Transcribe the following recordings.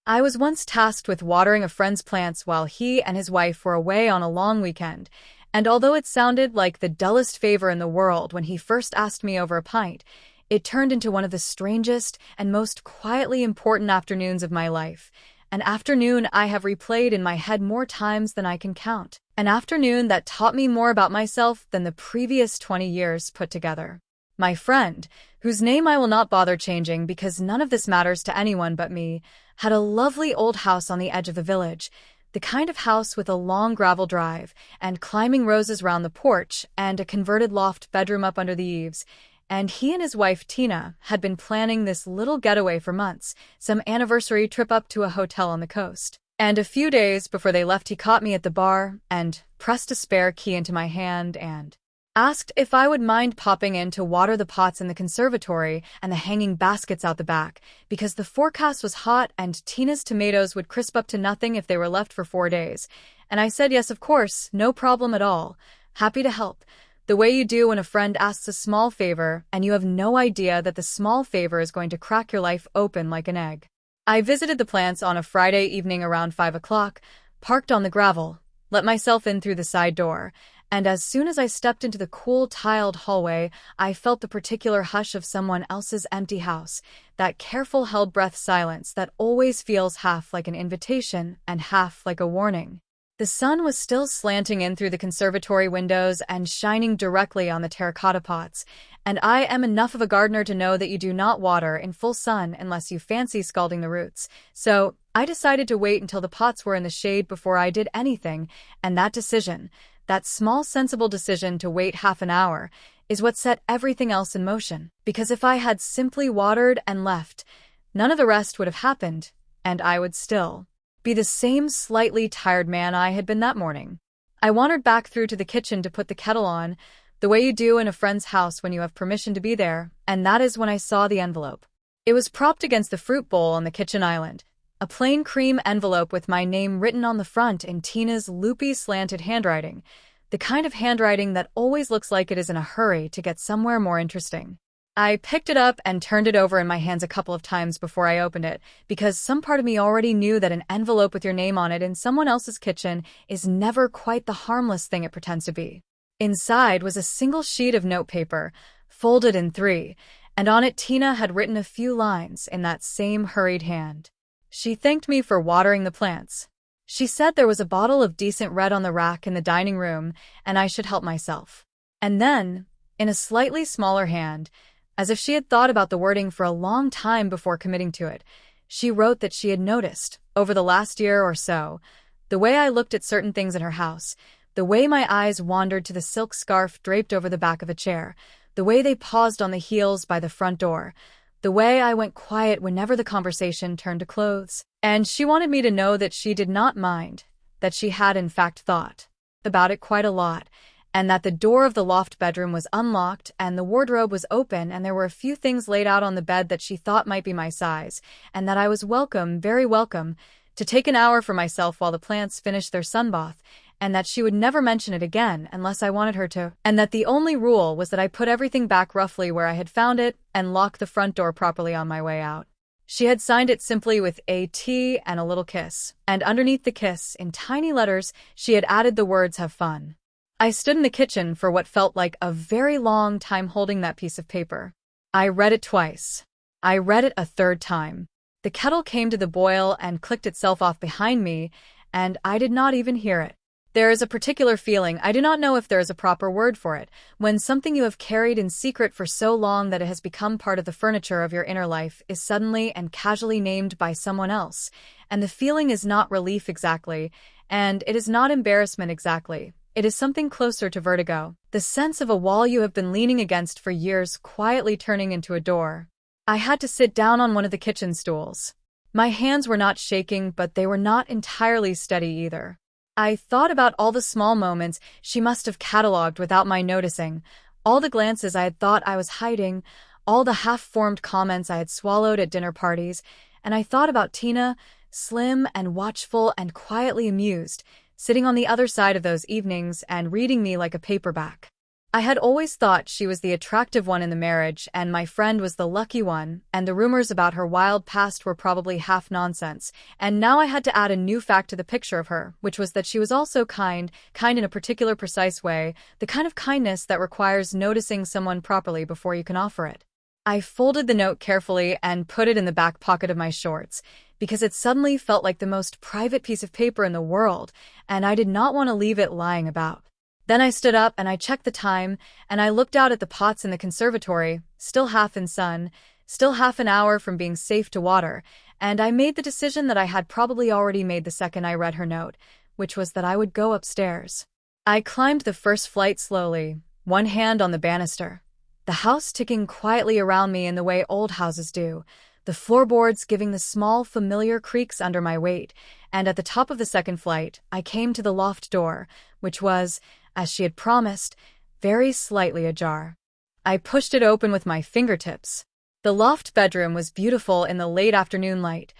I was once tasked with watering a friend's plants while he and his wife were away on a long weekend, and although it sounded like the dullest favor in the world when he first asked me over a pint, it turned into one of the strangest and most quietly important afternoons of my life. An afternoon I have replayed in my head more times than I can count. An afternoon that taught me more about myself than the previous 20 years put together. My friend, whose name I will not bother changing because none of this matters to anyone but me, had a lovely old house on the edge of the village, the kind of house with a long gravel drive, and climbing roses round the porch, and a converted loft bedroom up under the eaves. And he and his wife, Tina, had been planning this little getaway for months, some anniversary trip up to a hotel on the coast. And a few days before they left, he caught me at the bar and pressed a spare key into my hand and asked if I would mind popping in to water the pots in the conservatory and the hanging baskets out the back, because the forecast was hot and Tina's tomatoes would crisp up to nothing if they were left for 4 days. And I said yes, of course, no problem at all. Happy to help. The way you do when a friend asks a small favor and you have no idea that the small favor is going to crack your life open like an egg. I visited the plants on a Friday evening around 5 o'clock, parked on the gravel, let myself in through the side door, and as soon as I stepped into the cool, tiled hallway, I felt the particular hush of someone else's empty house, that careful held-breath silence that always feels half like an invitation and half like a warning. The sun was still slanting in through the conservatory windows and shining directly on the terracotta pots, and I am enough of a gardener to know that you do not water in full sun unless you fancy scalding the roots. So I decided to wait until the pots were in the shade before I did anything, and that small sensible decision to wait half an hour, is what set everything else in motion. Because if I had simply watered and left, none of the rest would have happened, and I would still be the same slightly tired man I had been that morning. I wandered back through to the kitchen to put the kettle on, the way you do in a friend's house when you have permission to be there, and that is when I saw the envelope. It was propped against the fruit bowl on the kitchen island, a plain cream envelope with my name written on the front in Tina's loopy, slanted handwriting, the kind of handwriting that always looks like it is in a hurry to get somewhere more interesting. I picked it up and turned it over in my hands a couple of times before I opened it, because some part of me already knew that an envelope with your name on it in someone else's kitchen is never quite the harmless thing it pretends to be. Inside was a single sheet of notepaper, folded in 3, and on it Tina had written a few lines in that same hurried hand. She thanked me for watering the plants. She said there was a bottle of decent red on the rack in the dining room, and I should help myself. And then, in a slightly smaller hand, as if she had thought about the wording for a long time before committing to it, she wrote that she had noticed, over the last year or so, the way I looked at certain things in her house, the way my eyes wandered to the silk scarf draped over the back of a chair, the way they paused on the heels by the front door, the way I went quiet whenever the conversation turned to clothes. And she wanted me to know that she did not mind, that she had in fact thought about it quite a lot, and that the door of the loft bedroom was unlocked and the wardrobe was open and there were a few things laid out on the bed that she thought might be my size, and that I was welcome, very welcome, to take an hour for myself while the plants finished their sunbath, and that she would never mention it again unless I wanted her to, and that the only rule was that I put everything back roughly where I had found it and lock the front door properly on my way out. She had signed it simply with A.T. and a little kiss, and underneath the kiss, in tiny letters, she had added the words, "Have fun." I stood in the kitchen for what felt like a very long time holding that piece of paper. I read it twice. I read it a third time. The kettle came to the boil and clicked itself off behind me, and I did not even hear it. There is a particular feeling, I do not know if there is a proper word for it, when something you have carried in secret for so long that it has become part of the furniture of your inner life is suddenly and casually named by someone else, and the feeling is not relief exactly, and it is not embarrassment exactly. It is something closer to vertigo, the sense of a wall you have been leaning against for years quietly turning into a door. I had to sit down on one of the kitchen stools. My hands were not shaking, but they were not entirely steady either. I thought about all the small moments she must have catalogued without my noticing, all the glances I had thought I was hiding, all the half-formed comments I had swallowed at dinner parties, and I thought about Tina, slim and watchful and quietly amused, sitting on the other side of those evenings and reading me like a paperback. I had always thought she was the attractive one in the marriage, and my friend was the lucky one, and the rumors about her wild past were probably half nonsense. And now I had to add a new fact to the picture of her, which was that she was also kind in a particular precise way, the kind of kindness that requires noticing someone properly before you can offer it. I folded the note carefully and put it in the back pocket of my shorts, because it suddenly felt like the most private piece of paper in the world, and I did not want to leave it lying about. Then I stood up and I checked the time, and I looked out at the pots in the conservatory, still half in sun, still half an hour from being safe to water, and I made the decision that I had probably already made the second I read her note, which was that I would go upstairs. I climbed the first flight slowly, one hand on the banister, the house ticking quietly around me in the way old houses do, the floorboards giving the small, familiar creaks under my weight, and at the top of the second flight, I came to the loft door, which was, as she had promised, very slightly ajar. I pushed it open with my fingertips. The loft bedroom was beautiful in the late afternoon light,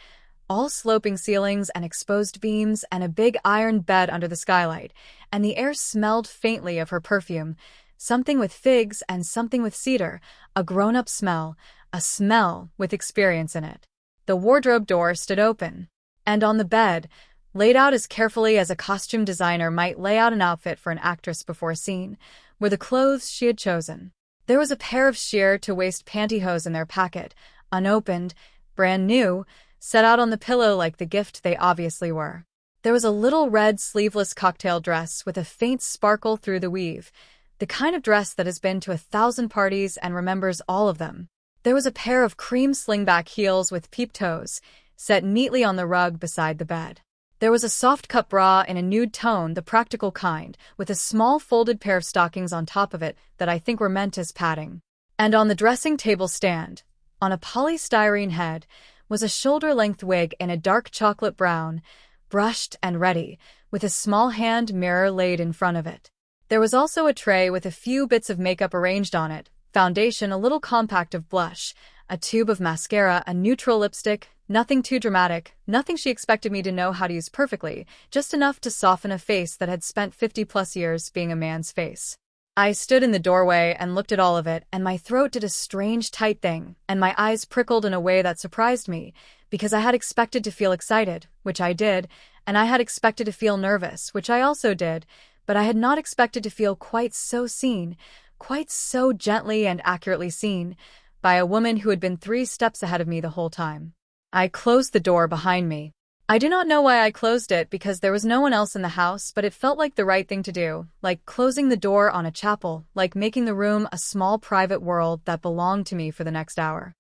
all sloping ceilings and exposed beams and a big iron bed under the skylight, and the air smelled faintly of her perfume, something with figs and something with cedar, a grown-up smell, a smell with experience in it. The wardrobe door stood open, and on the bed, laid out as carefully as a costume designer might lay out an outfit for an actress before a scene, were the clothes she had chosen. There was a pair of sheer-to-waist pantyhose in their packet, unopened, brand new, set out on the pillow like the gift they obviously were. There was a little red sleeveless cocktail dress with a faint sparkle through the weave, the kind of dress that has been to 1,000 parties and remembers all of them. There was a pair of cream slingback heels with peep toes, set neatly on the rug beside the bed. There was a soft-cut bra in a nude tone, the practical kind, with a small folded pair of stockings on top of it that I think were meant as padding. And on the dressing table stand, on a polystyrene head, was a shoulder-length wig in a dark chocolate brown, brushed and ready, with a small hand mirror laid in front of it. There was also a tray with a few bits of makeup arranged on it, foundation, a little compact of blush, a tube of mascara, a neutral lipstick, nothing too dramatic, nothing she expected me to know how to use perfectly, just enough to soften a face that had spent 50+ years being a man's face. I stood in the doorway and looked at all of it, and my throat did a strange tight thing, and my eyes prickled in a way that surprised me, because I had expected to feel excited, which I did, and I had expected to feel nervous, which I also did, but I had not expected to feel quite so seen, quite so gently and accurately seen, by a woman who had been 3 steps ahead of me the whole time. I closed the door behind me. I do not know why I closed it, because there was no one else in the house, but it felt like the right thing to do, like closing the door on a chapel, like making the room a small private world that belonged to me for the next hour.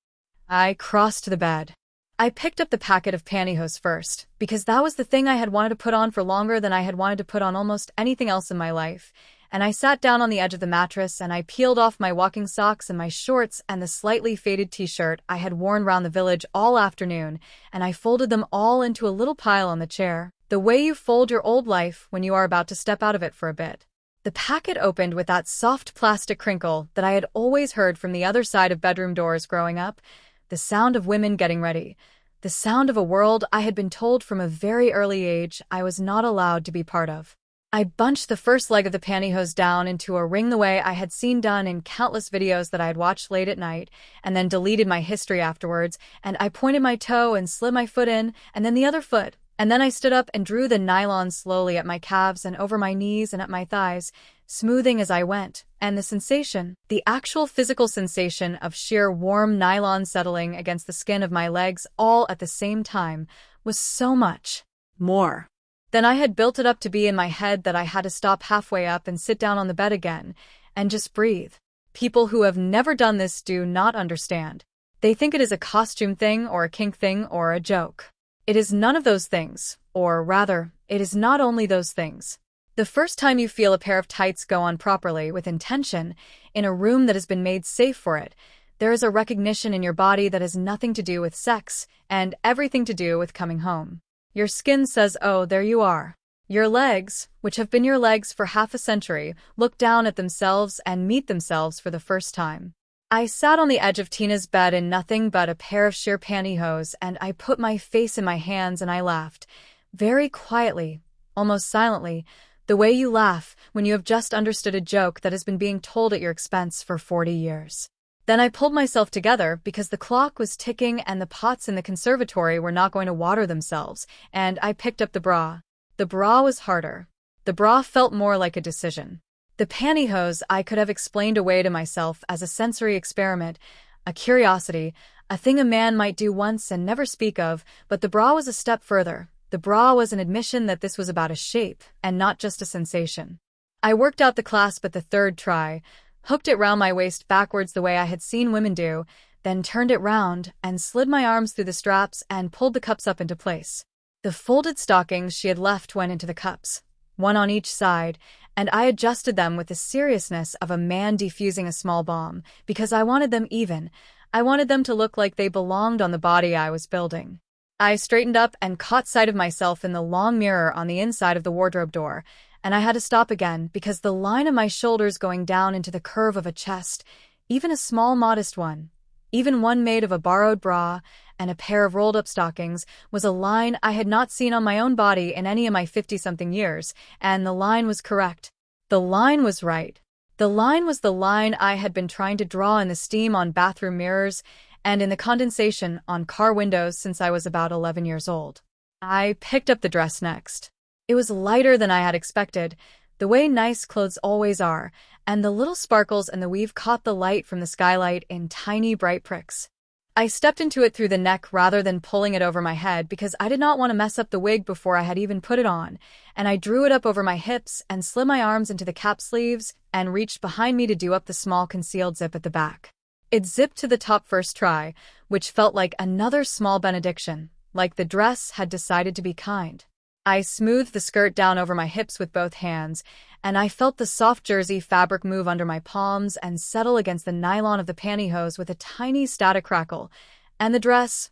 I crossed to the bed. I picked up the packet of pantyhose first, because that was the thing I had wanted to put on for longer than I had wanted to put on almost anything else in my life, and I sat down on the edge of the mattress and I peeled off my walking socks and my shorts and the slightly faded t-shirt I had worn round the village all afternoon, and I folded them all into a little pile on the chair, the way you fold your old life when you are about to step out of it for a bit. The packet opened with that soft plastic crinkle that I had always heard from the other side of bedroom doors growing up, the sound of women getting ready, the sound of a world I had been told from a very early age I was not allowed to be part of. I bunched the first leg of the pantyhose down into a ring the way I had seen done in countless videos that I had watched late at night, and then deleted my history afterwards, and I pointed my toe and slid my foot in, and then the other foot, and then I stood up and drew the nylon slowly at my calves and over my knees and at my thighs, smoothing as I went, and the sensation, the actual physical sensation of sheer warm nylon settling against the skin of my legs all at the same time, was so much more. Then I had built it up to be in my head that I had to stop halfway up and sit down on the bed again, and just breathe. People who have never done this do not understand. They think it is a costume thing or a kink thing or a joke. It is none of those things, or rather, it is not only those things. The first time you feel a pair of tights go on properly, with intention, in a room that has been made safe for it, there is a recognition in your body that has nothing to do with sex, and everything to do with coming home. Your skin says, oh, there you are. Your legs, which have been your legs for half a century, look down at themselves and meet themselves for the first time. I sat on the edge of Tina's bed in nothing but a pair of sheer pantyhose, and I put my face in my hands and I laughed, very quietly, almost silently, The way you laugh when you have just understood a joke that has been being told at your expense for 40 years. Then I pulled myself together because the clock was ticking and the pots in the conservatory were not going to water themselves, and I picked up the bra. The bra was harder. The bra felt more like a decision. The pantyhose I could have explained away to myself as a sensory experiment, a curiosity, a thing a man might do once and never speak of, but the bra was a step further. The bra was an admission that this was about a shape, and not just a sensation. I worked out the clasp at the third try, hooked it round my waist backwards the way I had seen women do, then turned it round and slid my arms through the straps and pulled the cups up into place. The folded stockings she had left went into the cups, one on each side, and I adjusted them with the seriousness of a man defusing a small bomb, because I wanted them even. I wanted them to look like they belonged on the body I was building. I straightened up and caught sight of myself in the long mirror on the inside of the wardrobe door, and I had to stop again because the line of my shoulders going down into the curve of a chest, even a small modest one, even one made of a borrowed bra and a pair of rolled-up stockings, was a line I had not seen on my own body in any of my 50-something years, and the line was correct. The line was right. The line was the line I had been trying to draw in the steam on bathroom mirrors and in the condensation on car windows since I was about 11 years old. I picked up the dress next. It was lighter than I had expected, the way nice clothes always are, and the little sparkles and the weave caught the light from the skylight in tiny bright pricks. I stepped into it through the neck rather than pulling it over my head because I did not want to mess up the wig before I had even put it on, and I drew it up over my hips and slid my arms into the cap sleeves and reached behind me to do up the small concealed zip at the back. It zipped to the top first try, which felt like another small benediction, like the dress had decided to be kind. I smoothed the skirt down over my hips with both hands, and I felt the soft jersey fabric move under my palms and settle against the nylon of the pantyhose with a tiny static crackle. And the dress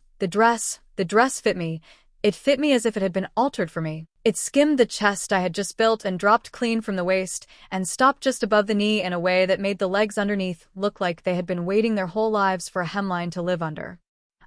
fit me. It fit me as if it had been altered for me. It skimmed the chest I had just built and dropped clean from the waist and stopped just above the knee in a way that made the legs underneath look like they had been waiting their whole lives for a hemline to live under.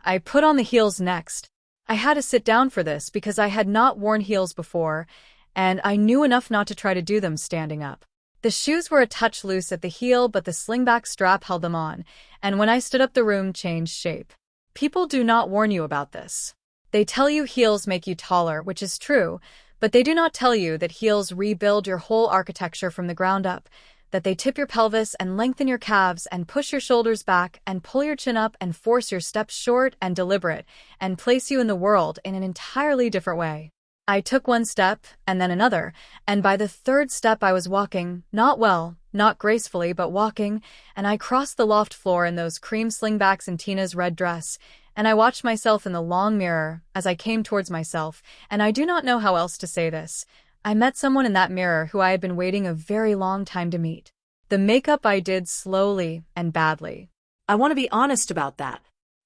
I put on the heels next. I had to sit down for this because I had not worn heels before, and I knew enough not to try to do them standing up. The shoes were a touch loose at the heel, but the slingback strap held them on, and when I stood up the room changed shape. People do not warn you about this. They tell you heels make you taller, which is true, but they do not tell you that heels rebuild your whole architecture from the ground up, that they tip your pelvis and lengthen your calves and push your shoulders back and pull your chin up and force your steps short and deliberate and place you in the world in an entirely different way. I took one step and then another, and by the third step I was walking, not well, not gracefully, but walking, and I crossed the loft floor in those cream slingbacks and Tina's red dress, and I watched myself in the long mirror as I came towards myself, and I do not know how else to say this. I met someone in that mirror who I had been waiting a very long time to meet. The makeup I did slowly and badly. I want to be honest about that.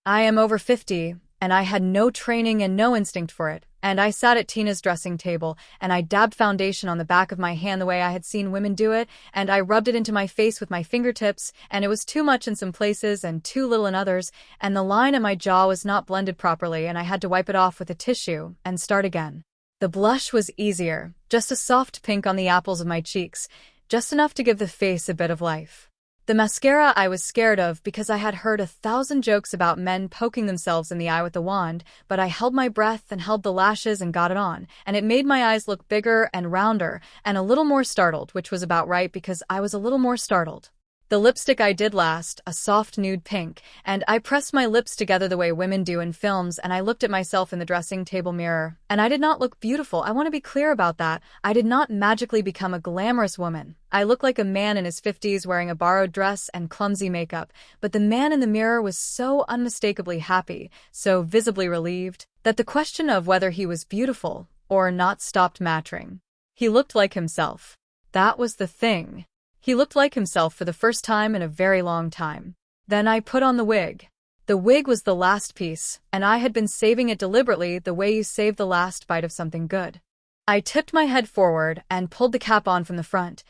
I am over 50, and I had no training and no instinct for it, and I sat at Tina's dressing table, and I dabbed foundation on the back of my hand the way I had seen women do it, and I rubbed it into my face with my fingertips, and it was too much in some places and too little in others, and the line in my jaw was not blended properly, and I had to wipe it off with a tissue and start again. The blush was easier, just a soft pink on the apples of my cheeks, just enough to give the face a bit of life. The mascara I was scared of because I had heard 1,000 jokes about men poking themselves in the eye with a wand, but I held my breath and held the lashes and got it on, and it made my eyes look bigger and rounder and a little more startled, which was about right because I was a little more startled. The lipstick I did last, a soft nude pink, and I pressed my lips together the way women do in films, and I looked at myself in the dressing table mirror, and I did not look beautiful. I want to be clear about that. I did not magically become a glamorous woman. I looked like a man in his 50s wearing a borrowed dress and clumsy makeup, but the man in the mirror was so unmistakably happy, so visibly relieved, that the question of whether he was beautiful or not stopped mattering. He looked like himself. That was the thing. He looked like himself for the first time in a very long time. Then I put on the wig. The wig was the last piece, and I had been saving it deliberately the way you save the last bite of something good. I tipped my head forward and pulled the cap on from the front,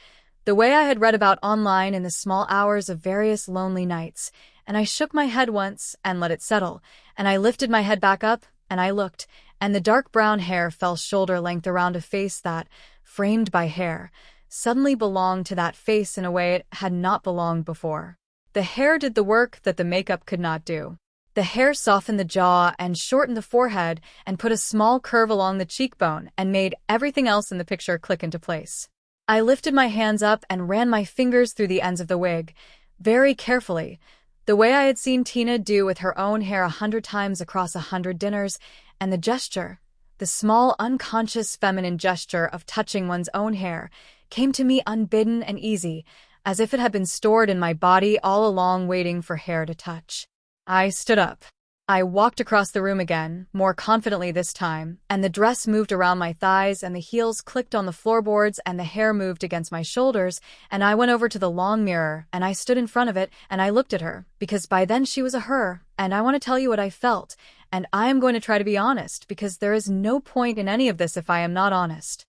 the way I had read about online in the small hours of various lonely nights, and I shook my head once and let it settle, and I lifted my head back up, and I looked, and the dark brown hair fell shoulder-length around a face that, framed by hair, suddenly belonged to that face in a way it had not belonged before. The hair did the work that the makeup could not do. The hair softened the jaw and shortened the forehead and put a small curve along the cheekbone and made everything else in the picture click into place. I lifted my hands up and ran my fingers through the ends of the wig, very carefully, the way I had seen Tina do with her own hair 100 times across 100 dinners, and the gesture, the small unconscious feminine gesture of touching one's own hair, came to me unbidden and easy, as if it had been stored in my body all along waiting for hair to touch. I stood up. I walked across the room again, more confidently this time, and the dress moved around my thighs and the heels clicked on the floorboards and the hair moved against my shoulders, and I went over to the long mirror and I stood in front of it and I looked at her, because by then she was a her, and I want to tell you what I felt, and I am going to try to be honest because there is no point in any of this if I am not honest.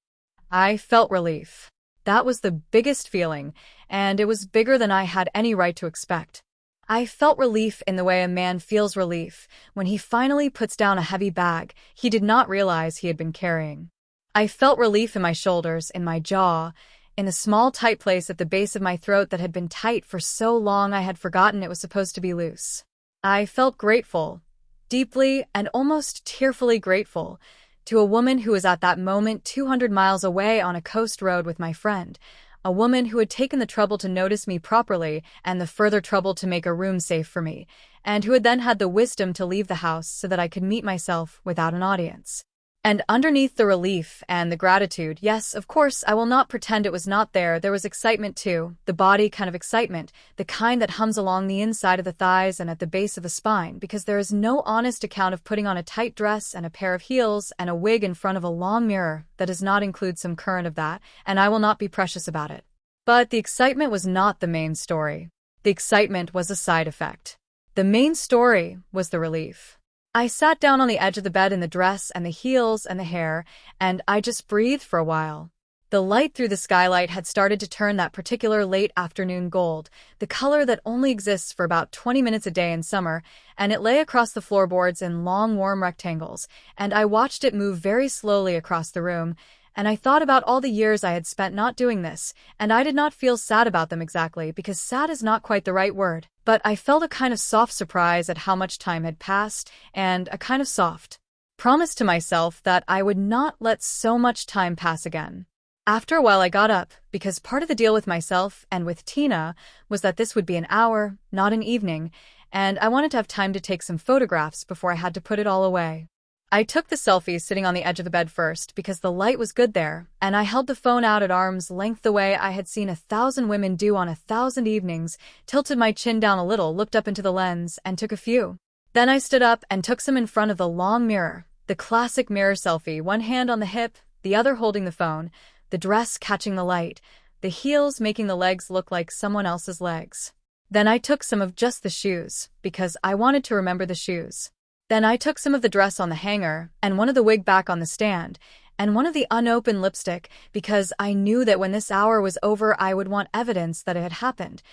I felt relief. That was the biggest feeling, and it was bigger than I had any right to expect. I felt relief in the way a man feels relief when he finally puts down a heavy bag he did not realize he had been carrying. I felt relief in my shoulders, in my jaw, in the small tight place at the base of my throat that had been tight for so long I had forgotten it was supposed to be loose. I felt grateful, deeply and almost tearfully grateful, to a woman who was at that moment 200 miles away on a coast road with my friend, a woman who had taken the trouble to notice me properly and the further trouble to make a room safe for me, and who had then had the wisdom to leave the house so that I could meet myself without an audience. And underneath the relief and the gratitude, yes, of course, I will not pretend it was not there, there was excitement too, the body kind of excitement, the kind that hums along the inside of the thighs and at the base of the spine, because there is no honest account of putting on a tight dress and a pair of heels and a wig in front of a long mirror that does not include some current of that, and I will not be precious about it. But the excitement was not the main story. The excitement was a side effect. The main story was the relief. I sat down on the edge of the bed in the dress and the heels and the hair, and I just breathed for a while. The light through the skylight had started to turn that particular late afternoon gold, the color that only exists for about 20 minutes a day in summer, and it lay across the floorboards in long, warm rectangles, and I watched it move very slowly across the room, and I thought about all the years I had spent not doing this, and I did not feel sad about them exactly, because sad is not quite the right word, but I felt a kind of soft surprise at how much time had passed, and a kind of soft promise to myself that I would not let so much time pass again. After a while I got up, because part of the deal with myself and with Tina was that this would be an hour, not an evening, and I wanted to have time to take some photographs before I had to put it all away. I took the selfies sitting on the edge of the bed first because the light was good there, and I held the phone out at arm's length the way I had seen 1,000 women do on 1,000 evenings, tilted my chin down a little, looked up into the lens, and took a few. Then I stood up and took some in front of the long mirror, the classic mirror selfie, one hand on the hip, the other holding the phone, the dress catching the light, the heels making the legs look like someone else's legs. Then I took some of just the shoes, because I wanted to remember the shoes. Then I took some of the dress on the hanger, and one of the wig back on the stand, and one of the unopened lipstick, because I knew that when this hour was over I would want evidence that it had happened,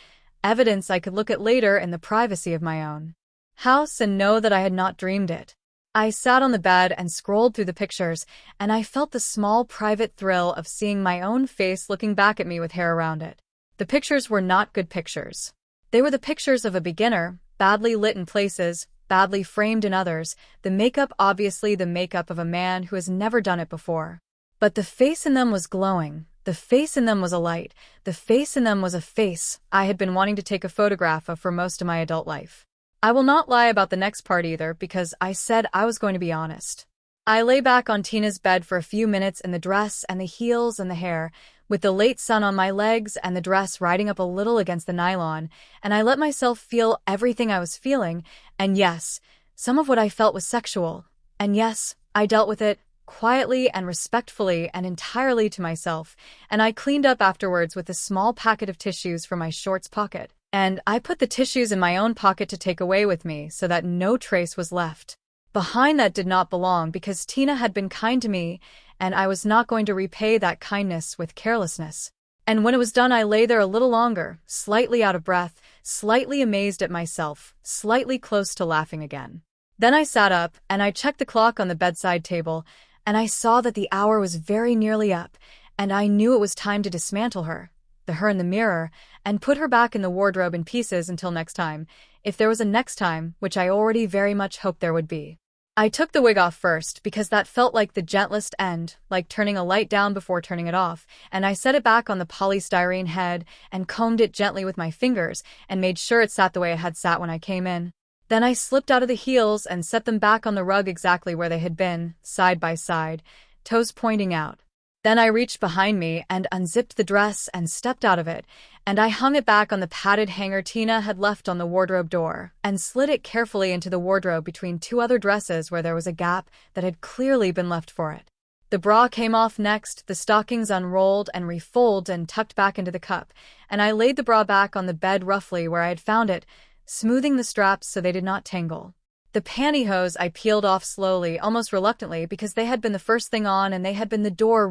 evidence I could look at later in the privacy of my own house and know that I had not dreamed it. I sat on the bed and scrolled through the pictures, and I felt the small private thrill of seeing my own face looking back at me with hair around it. The pictures were not good pictures. They were the pictures of a beginner, badly lit in places, badly framed in others, the makeup obviously the makeup of a man who has never done it before. But the face in them was glowing, the face in them was alight, the face in them was a face I had been wanting to take a photograph of for most of my adult life. I will not lie about the next part either, because I said I was going to be honest. I lay back on Tina's bed for a few minutes in the dress and the heels and the hair, with the late sun on my legs and the dress riding up a little against the nylon, and I let myself feel everything I was feeling, and yes, some of what I felt was sexual, and yes, I dealt with it, quietly and respectfully and entirely to myself, and I cleaned up afterwards with a small packet of tissues from my shorts pocket, and I put the tissues in my own pocket to take away with me so that no trace was left behind that did not belong, because Tina had been kind to me, and I was not going to repay that kindness with carelessness. And when it was done I lay there a little longer, slightly out of breath, slightly amazed at myself, slightly close to laughing again. Then I sat up, and I checked the clock on the bedside table, and I saw that the hour was very nearly up, and I knew it was time to dismantle her, her in the mirror, and put her back in the wardrobe in pieces until next time, if there was a next time, which I already very much hoped there would be. I took the wig off first because that felt like the gentlest end, like turning a light down before turning it off, and I set it back on the polystyrene head and combed it gently with my fingers and made sure it sat the way it had sat when I came in. Then I slipped out of the heels and set them back on the rug exactly where they had been, side by side, toes pointing out. Then I reached behind me and unzipped the dress and stepped out of it, and I hung it back on the padded hanger Tina had left on the wardrobe door, and slid it carefully into the wardrobe between two other dresses where there was a gap that had clearly been left for it. The bra came off next, the stockings unrolled and refolded and tucked back into the cup, and I laid the bra back on the bed roughly where I had found it, smoothing the straps so they did not tangle. The pantyhose I peeled off slowly, almost reluctantly, because they had been the first thing on and they had been the door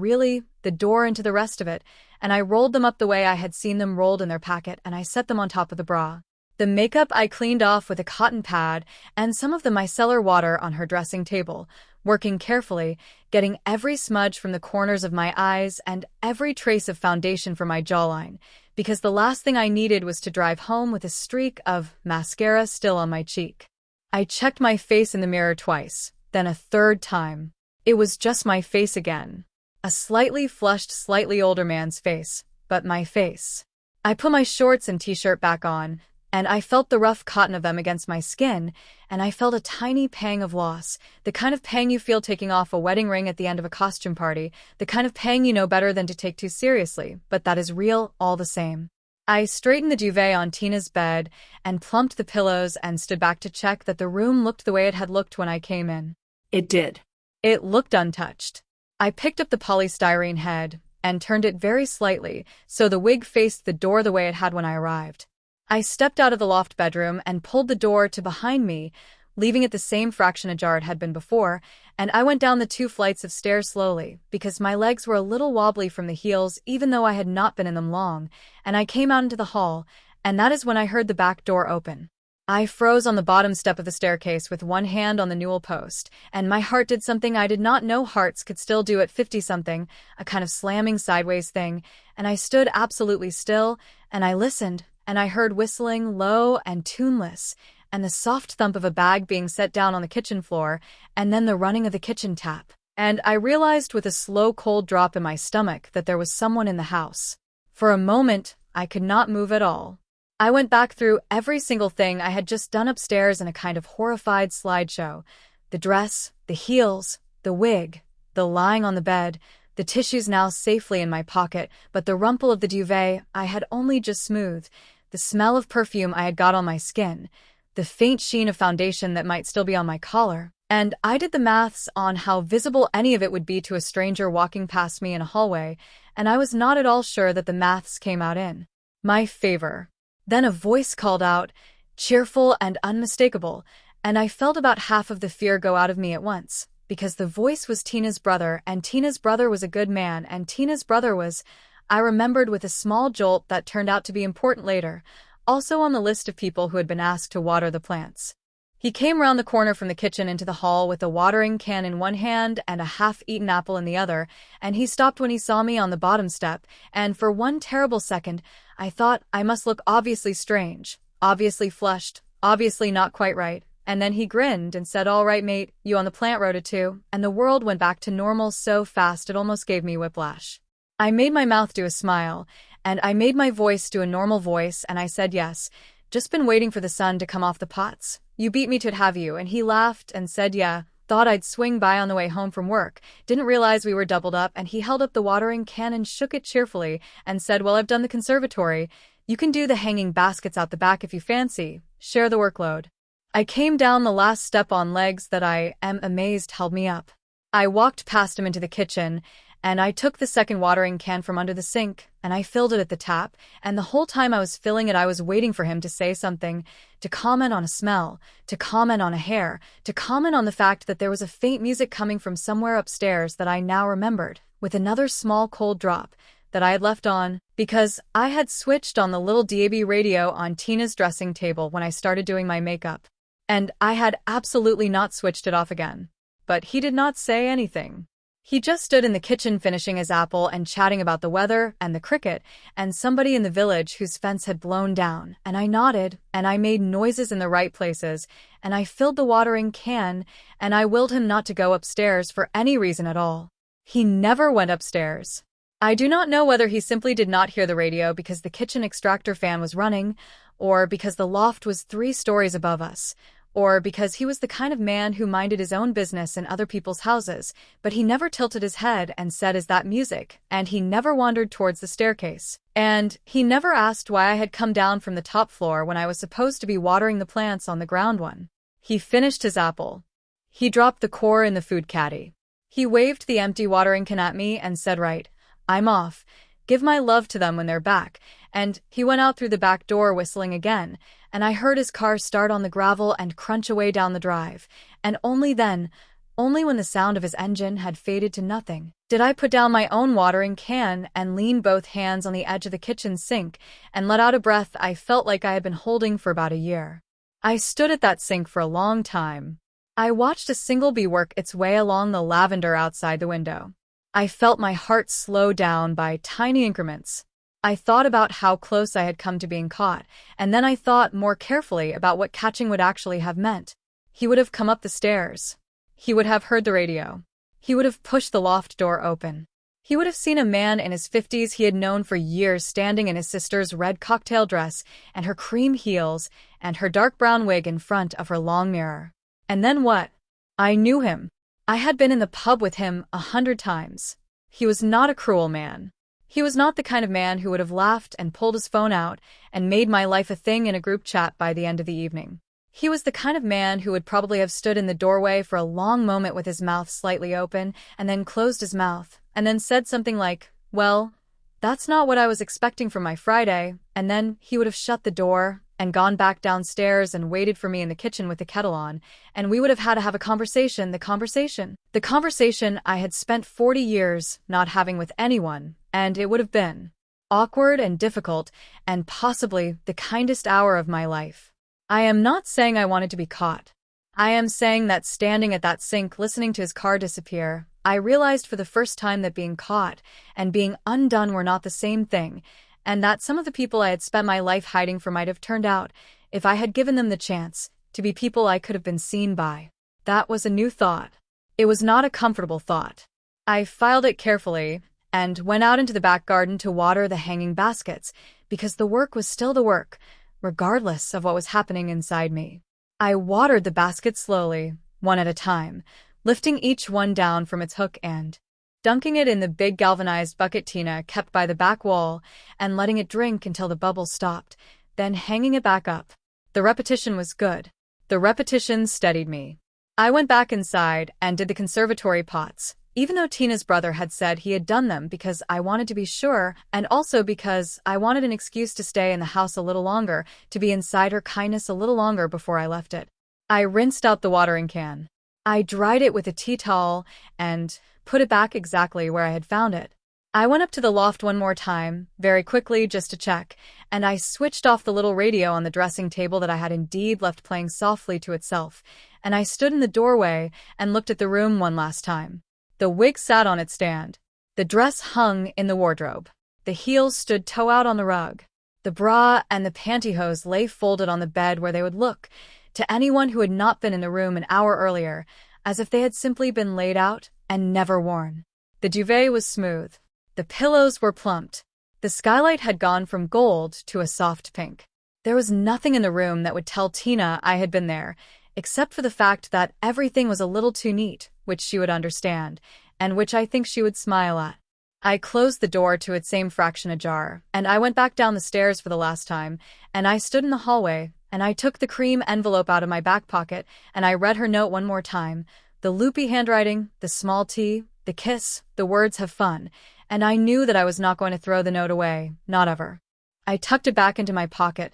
into the rest of it, and I rolled them up the way I had seen them rolled in their packet, and I set them on top of the bra. The makeup I cleaned off with a cotton pad and some of the micellar water on her dressing table, working carefully, getting every smudge from the corners of my eyes and every trace of foundation from my jawline, because the last thing I needed was to drive home with a streak of mascara still on my cheek. I checked my face in the mirror twice, then a third time. It was just my face again. A slightly flushed, slightly older man's face, but my face. I put my shorts and t-shirt back on, and I felt the rough cotton of them against my skin, and I felt a tiny pang of loss, the kind of pang you feel taking off a wedding ring at the end of a costume party, the kind of pang you know better than to take too seriously, but that is real all the same. I straightened the duvet on Tina's bed and plumped the pillows and stood back to check that the room looked the way it had looked when I came in. It did. It looked untouched. I picked up the polystyrene head and turned it very slightly so the wig faced the door the way it had when I arrived. I stepped out of the loft bedroom and pulled the door to behind me, leaving it the same fraction ajar it had been before, and I went down the 2 flights of stairs slowly, because my legs were a little wobbly from the heels even though I had not been in them long, and I came out into the hall, and that is when I heard the back door open. I froze on the bottom step of the staircase with one hand on the newel post, and my heart did something I did not know hearts could still do at 50-something, a kind of slamming sideways thing, and I stood absolutely still, and I listened, and I heard whistling low and tuneless, and the soft thump of a bag being set down on the kitchen floor, and then the running of the kitchen tap. And I realized with a slow cold drop in my stomach that there was someone in the house. For a moment, I could not move at all. I went back through every single thing I had just done upstairs in a kind of horrified slideshow. The dress, the heels, the wig, the lying on the bed, the tissues now safely in my pocket, but the rumple of the duvet I had only just smoothed, the smell of perfume I had got on my skin, the faint sheen of foundation that might still be on my collar, and I did the maths on how visible any of it would be to a stranger walking past me in a hallway, and I was not at all sure that the maths came out in my favor. Then a voice called out, cheerful and unmistakable, and I felt about half of the fear go out of me at once, because the voice was Tina's brother, and Tina's brother was a good man, and Tina's brother was, I remembered with a small jolt that turned out to be important later, also on the list of people who had been asked to water the plants. He came round the corner from the kitchen into the hall with a watering can in one hand and a half-eaten apple in the other, and he stopped when he saw me on the bottom step, and for one terrible second, I thought I must look obviously strange, obviously flushed, obviously not quite right, and then he grinned and said, all right, mate, you on the plant rota too, and the world went back to normal so fast it almost gave me whiplash. I made my mouth do a smile, and I made my voice do a normal voice, and I said yes, just been waiting for the sun to come off the pots. You beat me to it, have you? And he laughed and said yeah, thought I'd swing by on the way home from work, didn't realize we were doubled up, and he held up the watering can and shook it cheerfully, and said, well, I've done the conservatory. You can do the hanging baskets out the back if you fancy. Share the workload. I came down the last step on legs that I am amazed held me up. I walked past him into the kitchen, and I took the second watering can from under the sink, and I filled it at the tap, and the whole time I was filling it I was waiting for him to say something, to comment on a smell, to comment on a hair, to comment on the fact that there was a faint music coming from somewhere upstairs that I now remembered, with another small cold drop, that I had left on, because I had switched on the little DAB radio on Tina's dressing table when I started doing my makeup. And I had absolutely not switched it off again. But he did not say anything. He just stood in the kitchen finishing his apple and chatting about the weather and the cricket and somebody in the village whose fence had blown down, and I nodded, and I made noises in the right places, and I filled the watering can, and I willed him not to go upstairs for any reason at all. He never went upstairs. I do not know whether he simply did not hear the radio because the kitchen extractor fan was running, or because the loft was 3 stories above us, or because he was the kind of man who minded his own business in other people's houses, but he never tilted his head and said, "Is that music?" And he never wandered towards the staircase. And he never asked why I had come down from the top floor when I was supposed to be watering the plants on the ground one. He finished his apple. He dropped the core in the food caddy. He waved the empty watering can at me and said, "Right, I'm off. Give my love to them when they're back." And he went out through the back door whistling again, and I heard his car start on the gravel and crunch away down the drive, and only then, only when the sound of his engine had faded to nothing, did I put down my own watering can and lean both hands on the edge of the kitchen sink and let out a breath I felt like I had been holding for about a year. I stood at that sink for a long time. I watched a single bee work its way along the lavender outside the window. I felt my heart slow down by tiny increments. I thought about how close I had come to being caught, and then I thought more carefully about what catching would actually have meant. He would have come up the stairs. He would have heard the radio. He would have pushed the loft door open. He would have seen a man in his 50s he had known for years standing in his sister's red cocktail dress and her cream heels and her dark brown wig in front of her long mirror. And then what? I knew him. I had been in the pub with him 100 times. He was not a cruel man. He was not the kind of man who would have laughed and pulled his phone out and made my life a thing in a group chat by the end of the evening. He was the kind of man who would probably have stood in the doorway for a long moment with his mouth slightly open and then closed his mouth and then said something like, "Well, that's not what I was expecting from my Friday," and then he would have shut the door and gone back downstairs and waited for me in the kitchen with the kettle on, and we would have had to have a conversation, the conversation I had spent 40 years not having with anyone, and it would have been awkward and difficult and possibly the kindest hour of my life. I am not saying I wanted to be caught. I am saying that standing at that sink listening to his car disappear, I realized for the first time that being caught and being undone were not the same thing, and that some of the people I had spent my life hiding from might have turned out, if I had given them the chance, to be people I could have been seen by. That was a new thought. It was not a comfortable thought. I filed it carefully and went out into the back garden to water the hanging baskets, because the work was still the work, regardless of what was happening inside me. I watered the baskets slowly, one at a time, lifting each one down from its hook and dunking it in the big galvanized bucket Tina kept by the back wall and letting it drink until the bubbles stopped, then hanging it back up. The repetition was good. The repetition steadied me. I went back inside and did the conservatory pots, even though Tina's brother had said he had done them because I wanted to be sure and also because I wanted an excuse to stay in the house a little longer, to be inside her kindness a little longer before I left it. I rinsed out the watering can. I dried it with a tea towel and put it back exactly where I had found it. I went up to the loft one more time, very quickly just to check, and I switched off the little radio on the dressing table that I had indeed left playing softly to itself, and I stood in the doorway and looked at the room one last time. The wig sat on its stand. The dress hung in the wardrobe. The heels stood toe out on the rug. The bra and the pantyhose lay folded on the bed where they would look, to anyone who had not been in the room an hour earlier, as if they had simply been laid out and never worn. The duvet was smooth. The pillows were plumped. The skylight had gone from gold to a soft pink. There was nothing in the room that would tell Tina I had been there, except for the fact that everything was a little too neat, which she would understand, and which I think she would smile at. I closed the door to its same fraction ajar, and I went back down the stairs for the last time, and I stood in the hallway, and I took the cream envelope out of my back pocket, and I read her note one more time. The loopy handwriting, the small T, the kiss, the words "have fun," and I knew that I was not going to throw the note away, not ever. I tucked it back into my pocket.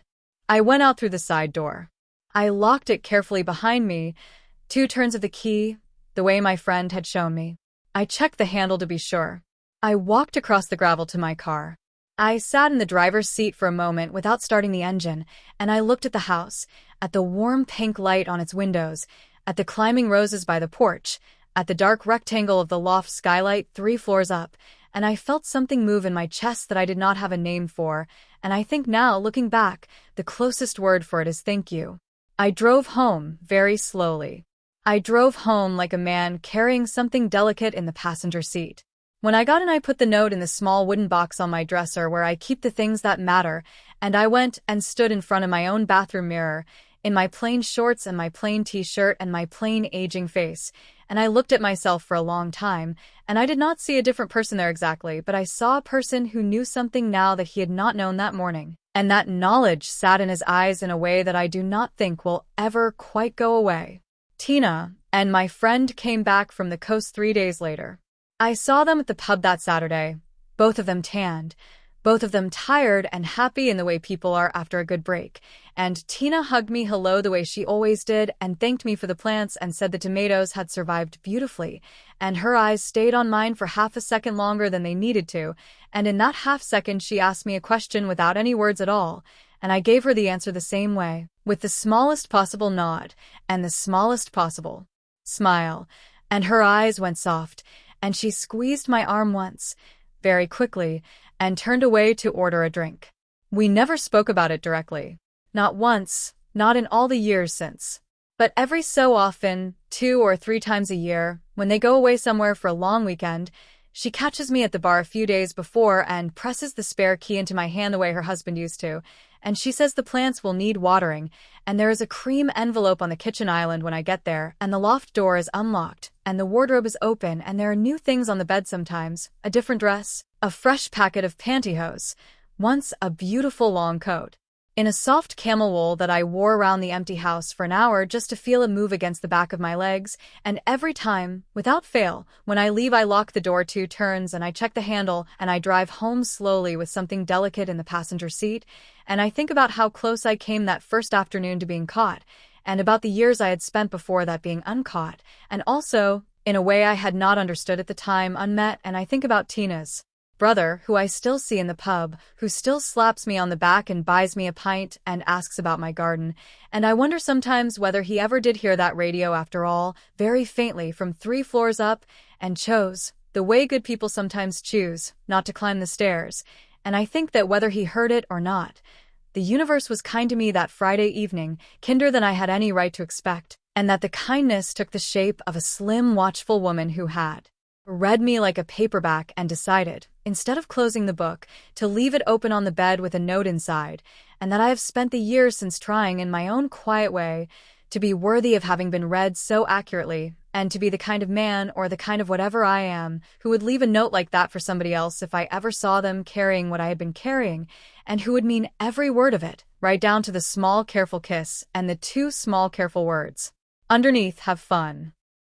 I went out through the side door. I locked it carefully behind me, 2 turns of the key, the way my friend had shown me. I checked the handle to be sure. I walked across the gravel to my car. I sat in the driver's seat for a moment without starting the engine, and I looked at the house, at the warm pink light on its windows, at the climbing roses by the porch, at the dark rectangle of the loft skylight 3 floors up, and I felt something move in my chest that I did not have a name for, and I think now, looking back, the closest word for it is thank you. I drove home, very slowly. I drove home like a man carrying something delicate in the passenger seat. When I got in, I put the note in the small wooden box on my dresser where I keep the things that matter, and I went and stood in front of my own bathroom mirror, in my plain shorts and my plain t-shirt and my plain aging face, and I looked at myself for a long time, and I did not see a different person there exactly, but I saw a person who knew something now that he had not known that morning, and that knowledge sat in his eyes in a way that I do not think will ever quite go away. Tina and my friend came back from the coast 3 days later. I saw them at the pub that Saturday, both of them tanned, both of them tired and happy in the way people are after a good break, and Tina hugged me hello the way she always did and thanked me for the plants and said the tomatoes had survived beautifully, and her eyes stayed on mine for half a second longer than they needed to, and in that half second she asked me a question without any words at all, and I gave her the answer the same way, with the smallest possible nod and the smallest possible smile, and her eyes went soft, and she squeezed my arm once, very quickly, and turned away to order a drink. We never spoke about it directly. Not once, not in all the years since. But every so often, 2 or 3 times a year, when they go away somewhere for a long weekend, she catches me at the bar a few days before and presses the spare key into my hand the way her husband used to, and she says the plants will need watering, and there is a cream envelope on the kitchen island when I get there, and the loft door is unlocked, and the wardrobe is open, and there are new things on the bed sometimes, a different dress, a fresh packet of pantyhose, once a beautiful long coat, in a soft camel wool that I wore around the empty house for an hour just to feel it move against the back of my legs, and every time, without fail, when I leave I lock the door 2 turns and I check the handle and I drive home slowly with something delicate in the passenger seat, and I think about how close I came that first afternoon to being caught, and about the years I had spent before that being uncaught, and also, in a way I had not understood at the time, unmet, and I think about Tina's brother, who I still see in the pub, who still slaps me on the back and buys me a pint and asks about my garden, and I wonder sometimes whether he ever did hear that radio after all, very faintly from 3 floors up, and chose, the way good people sometimes choose, not to climb the stairs, and I think that whether he heard it or not, the universe was kind to me that Friday evening, kinder than I had any right to expect, and that the kindness took the shape of a slim, watchful woman who had read me like a paperback and decided, instead of closing the book, to leave it open on the bed with a note inside, and that I have spent the years since trying in my own quiet way to be worthy of having been read so accurately, and to be the kind of man or the kind of whatever I am who would leave a note like that for somebody else if I ever saw them carrying what I had been carrying, and who would mean every word of it, right down to the small careful kiss and the 2 small careful words. Underneath, have fun.